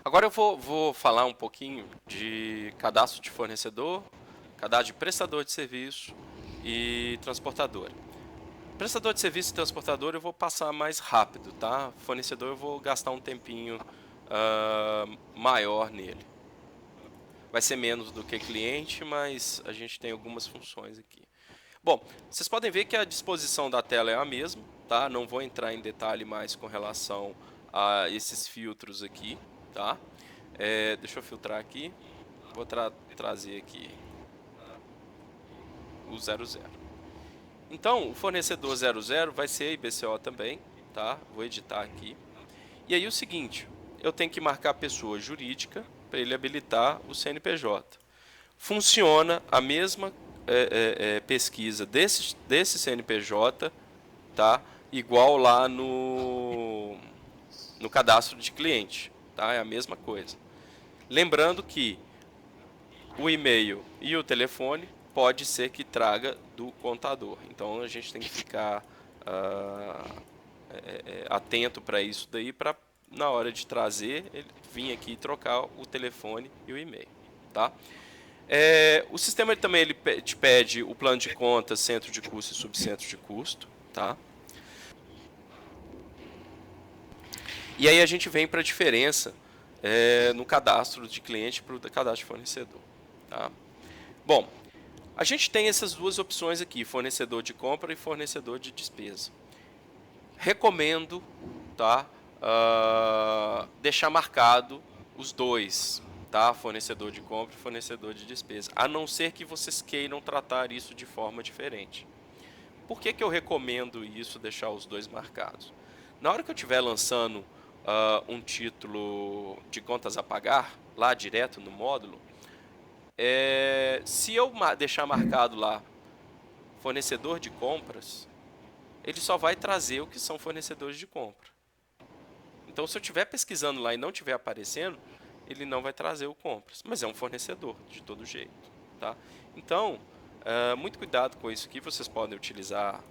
Agora eu vou falar um pouquinho de cadastro de fornecedor, cadastro de prestador de serviço e transportadora. Prestador de serviço e transportador eu vou passar mais rápido, tá? Fornecedor eu vou gastar um tempinho maior nele. Vai ser menos do que cliente, mas a gente tem algumas funções aqui. Bom, vocês podem ver que a disposição da tela é a mesma, tá? Não vou entrar em detalhe mais com relação a esses filtros aqui, tá? Deixa eu filtrar aqui. Vou trazer aqui o 00. Então, o fornecedor 00 vai ser IBCO também, tá? Vou editar aqui. E aí o seguinte, eu tenho que marcar a pessoa jurídica para ele habilitar o CNPJ. Funciona a mesma pesquisa desse CNPJ, tá? Igual lá no cadastro de cliente, tá? É a mesma coisa. Lembrando que o e-mail e o telefone pode ser que traga do contador. Então a gente tem que ficar atento para isso daí, para na hora de trazer, ele vir aqui e trocar o telefone e o e-mail, tá? O sistema ele te pede o plano de conta, centro de custo e subcentro de custo, tá? E aí a gente vem para a diferença no cadastro de cliente para o cadastro de fornecedor, tá? Bom, a gente tem essas duas opções aqui, fornecedor de compra e fornecedor de despesa. Recomendo, tá? Deixar marcado os dois, tá? Fornecedor de compra e fornecedor de despesa, a não ser que vocês queiram tratar isso de forma diferente. Por que eu recomendo isso, deixar os dois marcados? Na hora que eu estiver lançando um título de contas a pagar, lá direto no módulo, se eu deixar marcado lá fornecedor de compras, ele só vai trazer o que são fornecedores de compra. Então, se eu estiver pesquisando lá e não estiver aparecendo, ele não vai trazer o compras, mas é um fornecedor de todo jeito, tá? Então, muito cuidado com isso aqui. Vocês podem utilizar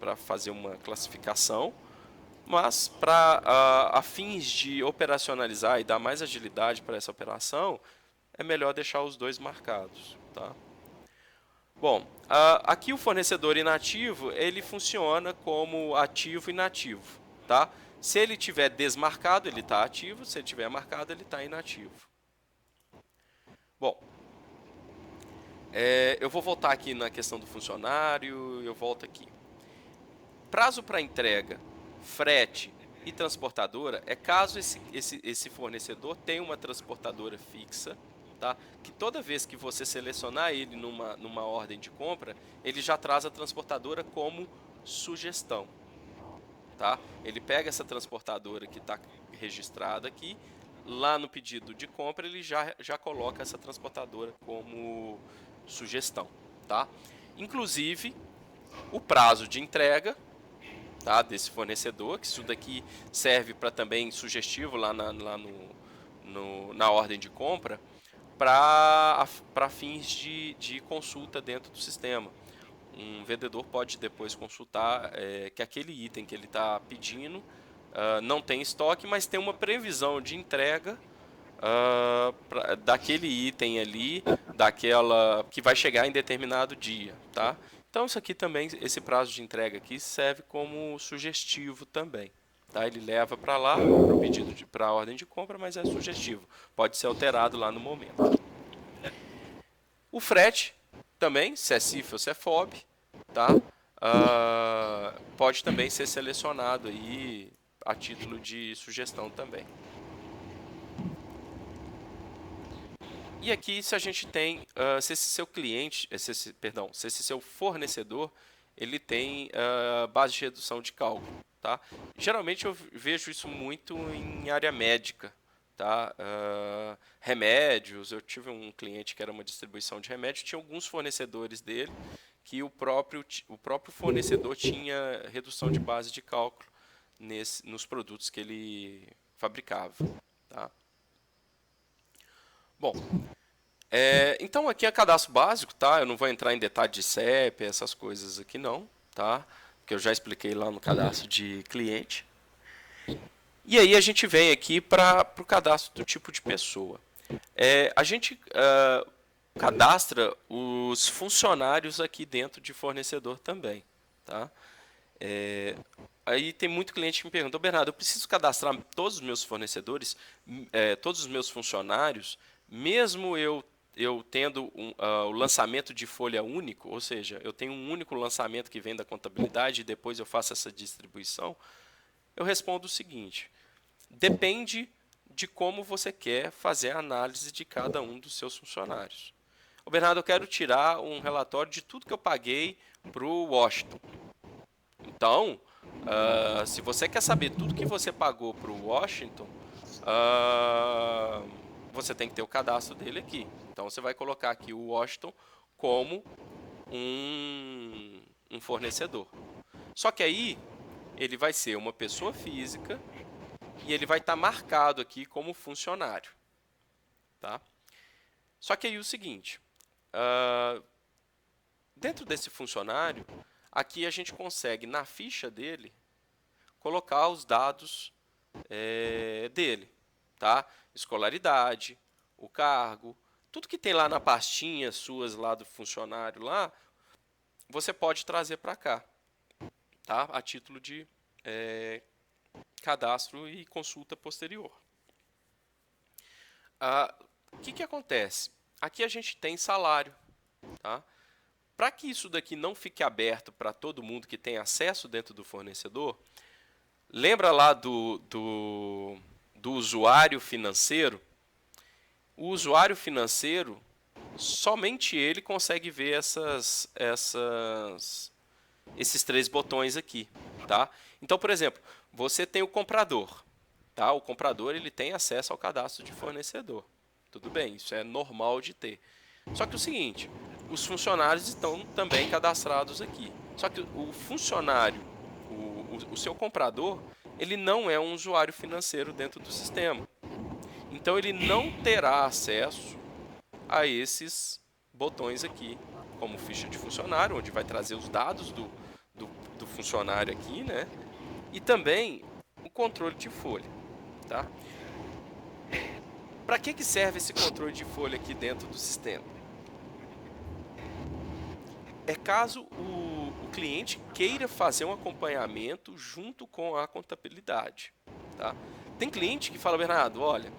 para fazer uma classificação, mas para fins de operacionalizar e dar mais agilidade para essa operação, é melhor deixar os dois marcados, tá? Bom, aqui o fornecedor inativo, ele funciona como ativo e inativo, tá? Se ele tiver desmarcado, ele está ativo; se ele tiver marcado, ele está inativo. Bom, eu vou voltar aqui na questão do funcionário, eu volto aqui. Prazo para entrega, frete e transportadora é caso esse fornecedor tenha uma transportadora fixa, tá? Que toda vez que você selecionar ele numa ordem de compra, ele já traz a transportadora como sugestão, tá? Ele pega essa transportadora que está registrada aqui, lá no pedido de compra ele já coloca essa transportadora como sugestão, tá? Inclusive, o prazo de entrega, tá, desse fornecedor, que isso daqui serve para também sugestivo lá na ordem de compra, para fins de consulta dentro do sistema. Um vendedor pode depois consultar que aquele item que ele está pedindo não tem estoque, mas tem uma previsão de entrega daquele item ali, daquela que vai chegar em determinado dia, tá? Então isso aqui também, esse prazo de entrega aqui serve como sugestivo também, tá? Ele leva para lá para o pedido para a ordem de compra, mas é sugestivo, pode ser alterado lá no momento. O frete também, se é CIF ou se é FOB, tá? Pode também ser selecionado aí a título de sugestão também. E aqui, se a gente tem, se esse seu cliente, se esse seu fornecedor, ele tem base de redução de cálculo, tá? Geralmente eu vejo isso muito em área médica, tá? Remédios, eu tive um cliente que era uma distribuição de remédio, tinha alguns fornecedores dele que o próprio fornecedor tinha redução de base de cálculo nos produtos que ele fabricava, tá? Bom, então aqui é cadastro básico, tá? Eu não vou entrar em detalhe de CEP, essas coisas aqui não, tá? Porque eu já expliquei lá no cadastro de cliente. E aí a gente vem aqui para o cadastro do tipo de pessoa. A gente cadastra os funcionários aqui dentro de fornecedor também, tá? Aí tem muito cliente que me pergunta: Bernardo, eu preciso cadastrar todos os meus fornecedores, todos os meus funcionários, mesmo eu tendo o lançamento de folha único, ou seja, eu tenho um único lançamento que vem da contabilidade e depois eu faço essa distribuição? Eu respondo o seguinte: depende de como você quer fazer a análise de cada um dos seus funcionários. Bernardo, eu quero tirar um relatório de tudo que eu paguei para o Washington. Então, se você quer saber tudo que você pagou para o Washington, você tem que ter o cadastro dele aqui. Então, você vai colocar aqui o Washington como um fornecedor. Só que aí, ele vai ser uma pessoa física e ele vai estar marcado aqui como funcionário. Tá? Só que aí o seguinte, dentro desse funcionário, aqui a gente consegue, na ficha dele, colocar os dados dele, tá? Escolaridade, o cargo, tudo que tem lá na pastinha suas lá do funcionário lá, você pode trazer para cá, tá? A título de cadastro e consulta posterior. O que acontece? Aqui a gente tem salário, tá? Para que isso daqui não fique aberto para todo mundo que tem acesso dentro do fornecedor, lembra lá do usuário financeiro? O usuário financeiro, somente ele consegue ver esses três botões aqui, tá? Então, por exemplo, você tem o comprador, tá? O comprador ele tem acesso ao cadastro de fornecedor. Tudo bem, isso é normal de ter. Só que é o seguinte, os funcionários estão também cadastrados aqui. Só que o funcionário, o seu comprador, ele não é um usuário financeiro dentro do sistema. Então ele não terá acesso a esses botões aqui, como ficha de funcionário, onde vai trazer os dados do funcionário aqui, né? E também o controle de folha, tá? Para que serve esse controle de folha aqui dentro do sistema? É caso o cliente queira fazer um acompanhamento junto com a contabilidade, tá? Tem cliente que fala: Bernardo, olha,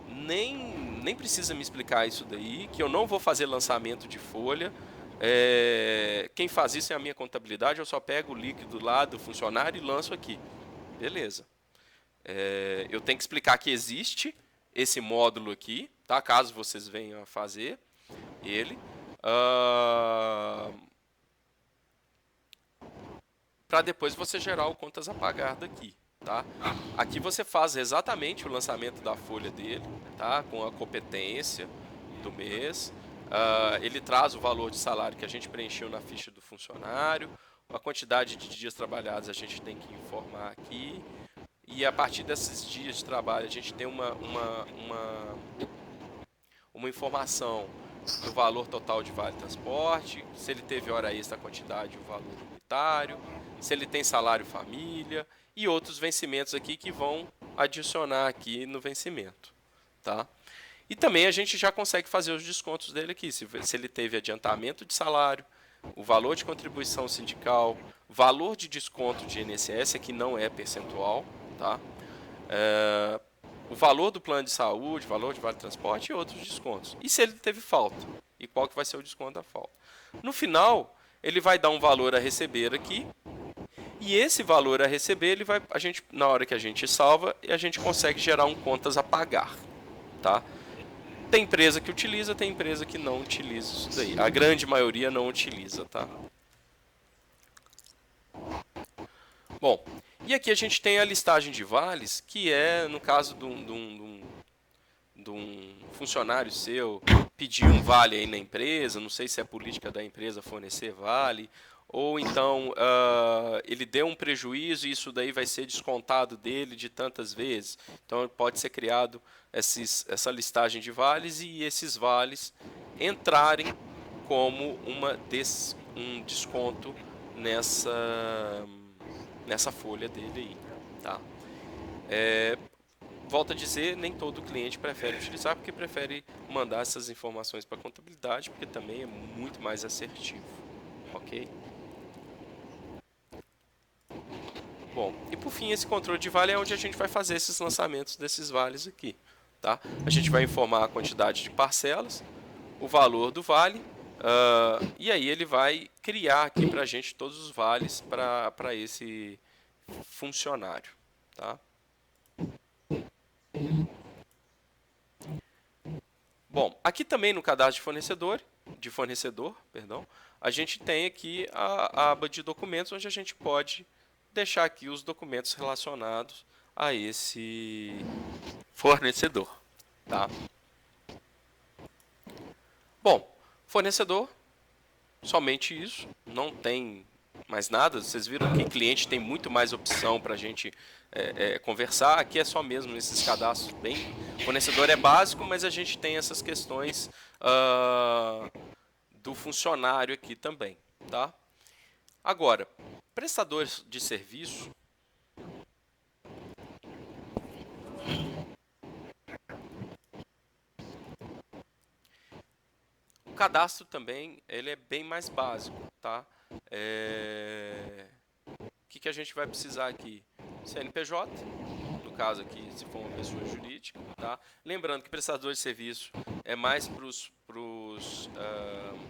nem precisa me explicar isso daí, que eu não vou fazer lançamento de folha. Quem faz isso é a minha contabilidade, eu só pego o líquido lá do funcionário e lanço aqui. Beleza. Eu tenho que explicar que existe esse módulo aqui, tá? Caso vocês venham a fazer ele. Para depois você gerar o contas a pagar daqui. Tá? Aqui você faz exatamente o lançamento da folha dele, tá? Com a competência do mês. Ele traz o valor de salário que a gente preencheu na ficha do funcionário, a quantidade de dias trabalhados a gente tem que informar aqui, e a partir desses dias de trabalho a gente tem uma informação do valor total de vale transporte, se ele teve hora extra, a quantidade, o valor unitário, se ele tem salário família e outros vencimentos aqui que vão adicionar aqui no vencimento, tá? E também a gente já consegue fazer os descontos dele aqui, se ele teve adiantamento de salário, o valor de contribuição sindical, valor de desconto de INSS, que não é percentual, tá? O valor do plano de saúde, valor de vale transporte e outros descontos. E se ele teve falta? E qual que vai ser o desconto da falta? No final, ele vai dar um valor a receber aqui, e esse valor a receber, na hora que a gente salva, a gente consegue gerar um contas a pagar, tá? Tem empresa que utiliza, tem empresa que não utiliza isso daí. A grande maioria não utiliza, tá? Bom, e aqui a gente tem a listagem de vales, que é, no caso de um funcionário seu pedir um vale aí na empresa, não sei se é política da empresa fornecer vale, ou então ele deu um prejuízo e isso daí vai ser descontado dele de tantas vezes. Então pode ser criado essa listagem de vales e esses vales entrarem como um desconto nessa folha dele aí, tá? Volto a dizer, nem todo cliente prefere utilizar, porque prefere mandar essas informações para a contabilidade, porque também é muito mais assertivo, ok? Bom, e por fim, esse controle de vale é onde a gente vai fazer esses lançamentos desses vales aqui, tá? A gente vai informar a quantidade de parcelas, o valor do vale, e aí ele vai criar aqui para a gente todos os vales para esse funcionário, tá? Bom, aqui também no cadastro de fornecedor, perdão, a gente tem aqui a aba de documentos, onde a gente pode deixar aqui os documentos relacionados a esse fornecedor, tá? Bom, fornecedor, somente isso, não tem mais nada. Vocês viram que cliente tem muito mais opção para a gente conversar. Aqui é só mesmo esses cadastros bem. Fornecedor é básico, mas a gente tem essas questões do funcionário aqui também, tá? Agora, prestadores de serviço. O cadastro também ele é bem mais básico, tá? O que a gente vai precisar aqui? CNPJ, no caso aqui, se for uma pessoa jurídica, tá? Lembrando que prestador de serviço é mais para os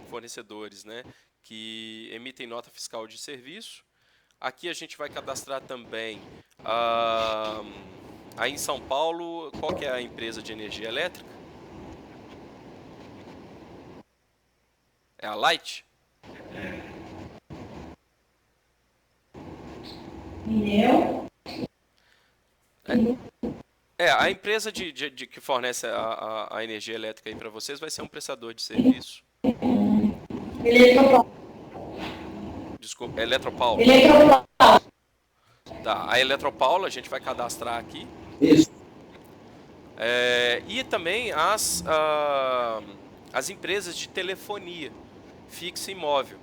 fornecedores, né, que emitem nota fiscal de serviço. Aqui a gente vai cadastrar também, aí em São Paulo, qual que é a empresa de energia elétrica? É a Light? Entendeu? A empresa que fornece a energia elétrica aí para vocês vai ser um prestador de serviço. Eletropaulo. Desculpa, Eletropaulo. Eletropaulo. Tá, a Eletropaulo a gente vai cadastrar aqui. Isso. E também as empresas de telefonia fixa e móvel.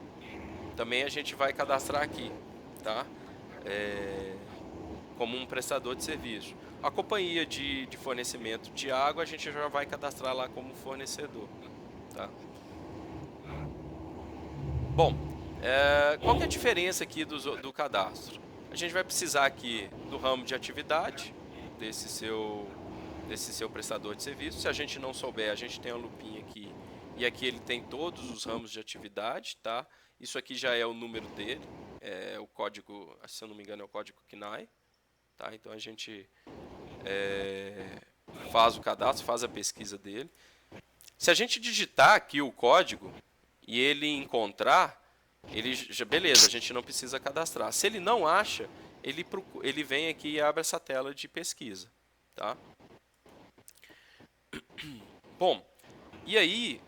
Também a gente vai cadastrar aqui, tá? Como um prestador de serviço. A companhia de fornecimento de água a gente já vai cadastrar lá como fornecedor, tá? Bom, qual que é a diferença aqui do cadastro? A gente vai precisar aqui do ramo de atividade desse seu prestador de serviço. Se a gente não souber, a gente tem a lupinha aqui, e aqui ele tem todos os ramos de atividade, tá? Isso aqui já é o número dele, o código, se eu não me engano, é o código CNAE, tá? Então a gente faz o cadastro, faz a pesquisa dele. Se a gente digitar aqui o código e ele encontrar, beleza, a gente não precisa cadastrar. Se ele não acha, ele vem aqui e abre essa tela de pesquisa, tá? Bom, e aí,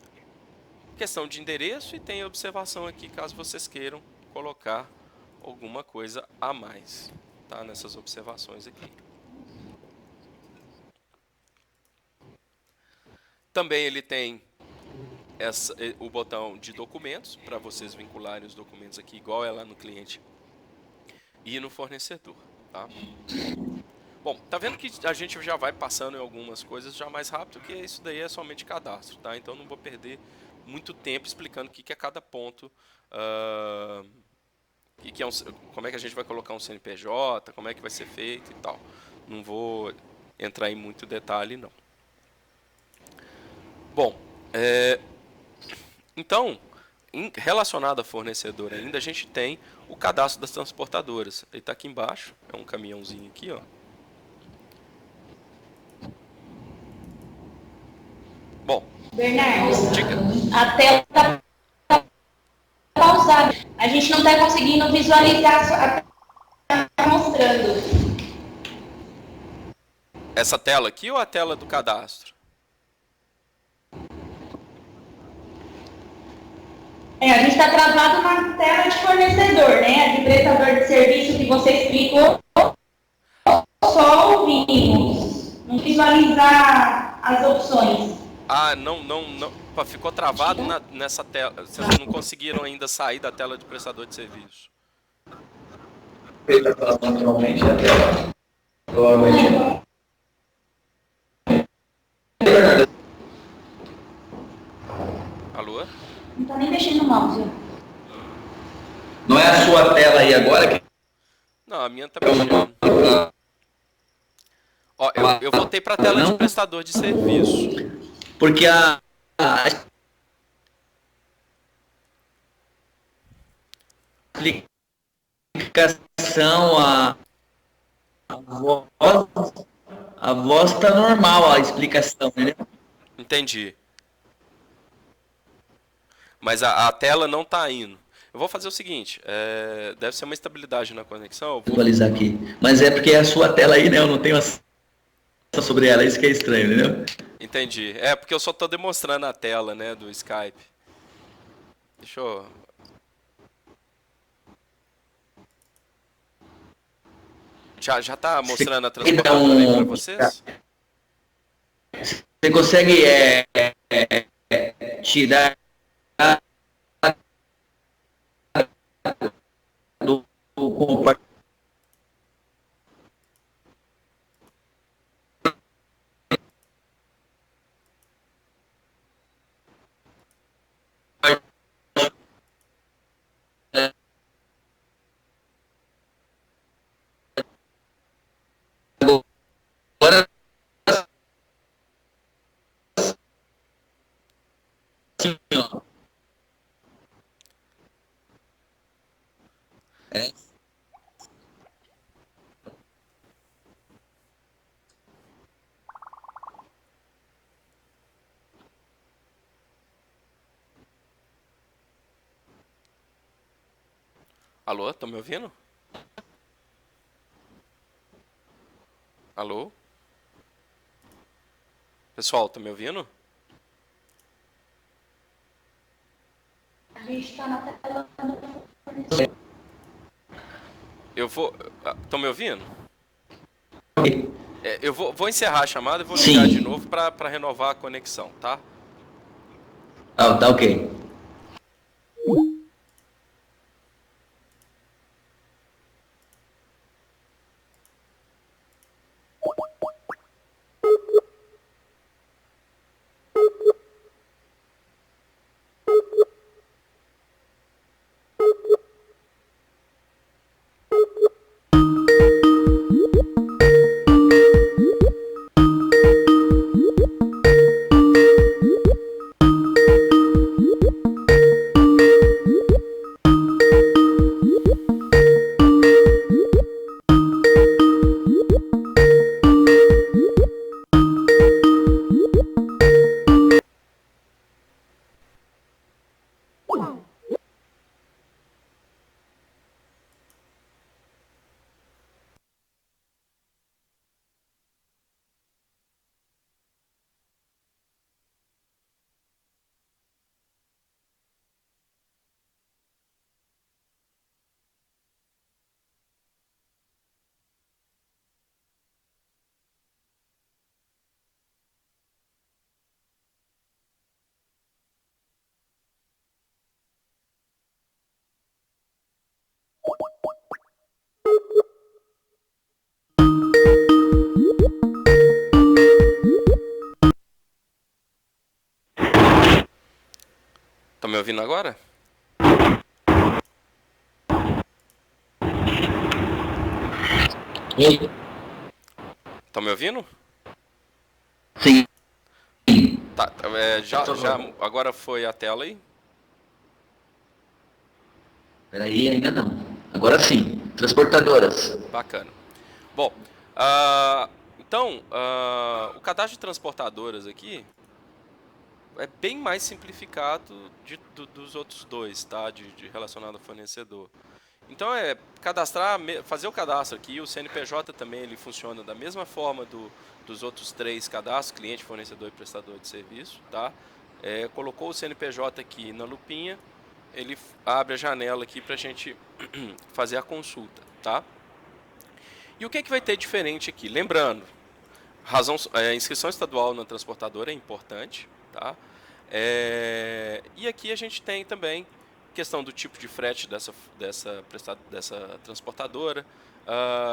questão de endereço, e tem observação aqui, caso vocês queiram colocar alguma coisa a mais, tá? Nessas observações aqui. Também ele tem o botão de documentos, para vocês vincularem os documentos aqui, igual é lá no cliente e no fornecedor, tá? Bom, tá vendo que a gente já vai passando em algumas coisas já mais rápido, que isso daí é somente cadastro, tá? Então não vou perder muito tempo explicando o que é cada ponto, como é que a gente vai colocar um CNPJ, como é que vai ser feito e tal. Não vou entrar em muito detalhe, não. Bom, então, relacionado a fornecedor ainda, a gente tem o cadastro das transportadoras. Ele está aqui embaixo, é um caminhãozinho aqui, ó. Bom, Bernardo, diga. a tela está pausada. A gente não está conseguindo visualizar, está mostrando. Essa tela aqui ou a tela do cadastro? A gente está travado na tela de fornecedor, né? A de prestador de serviço que você explicou, só ouvimos, não visualizar as opções. Ah, não, ficou travado nessa tela. Vocês não conseguiram ainda sair da tela de prestador de serviço. Ele está falando normalmente a tela. Boa noite. Alô? Não tá nem mexendo no mouse. Não é a sua tela aí agora que Não, a minha tá mexendo. Ó, eu voltei para a tela de prestador de serviço. porque a explicação, voz, a voz tá normal, a explicação, entendeu? Entendi. Mas a tela não tá indo. Eu vou fazer o seguinte, deve ser uma instabilidade na conexão. Vou atualizar aqui. Mas é porque é a sua tela aí, né? Eu não tenho acesso sobre ela, isso que é estranho, entendeu? Entendi. É porque eu só tô demonstrando a tela, né, do Skype. Deixa eu... Já tá mostrando a transportadora aí para vocês? Você consegue tirar do compartilhamento? Agora sim, ó. É. Alô, estão me ouvindo? Alô? Pessoal, estão me ouvindo? A gente tá na tela. Eu vou... Estão me ouvindo? Eu vou encerrar a chamada e vou Sim. ligar de novo para renovar a conexão, tá? Ah, tá ok. Estão me ouvindo agora? Estão me ouvindo? Sim. Tá, agora foi a tela aí? Peraí, ainda não. Agora sim. Transportadoras. Bacana. Bom, então, o cadastro de transportadoras aqui é bem mais simplificado dos outros dois, tá? De relacionado ao fornecedor. Então fazer o cadastro aqui, o CNPJ também ele funciona da mesma forma dos outros três cadastros, cliente, fornecedor e prestador de serviço, tá? Colocou o CNPJ aqui na lupinha, ele abre a janela aqui para a gente fazer a consulta, tá? E o que vai ter diferente aqui? Lembrando, inscrição estadual na transportadora é importante, tá? E aqui a gente tem também questão do tipo de frete dessa transportadora,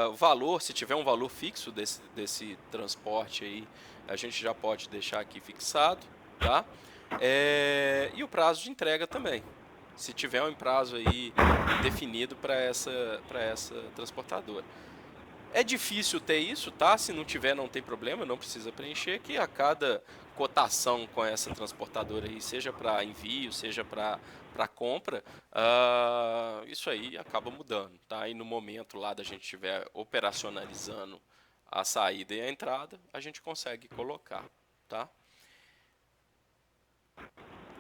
O valor, se tiver um valor fixo desse transporte aí, a gente já pode deixar aqui fixado, tá? E o prazo de entrega também. Se tiver um prazo aí definido para essa transportadora. É difícil ter isso, tá? Se não tiver, não tem problema, não precisa preencher, que a cada cotação com essa transportadora aí, seja para envio, seja para compra, isso aí acaba mudando, tá? E no momento lá da gente estiver operacionalizando a saída e a entrada, a gente consegue colocar, tá?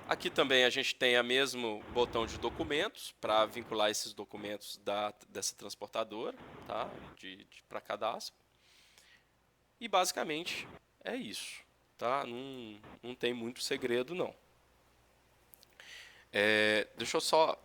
Aqui também a gente tem o mesmo botão de documentos para vincular esses documentos dessa transportadora, tá? Para cadastro. E basicamente é isso, tá? Não tem muito segredo não. Deixa eu só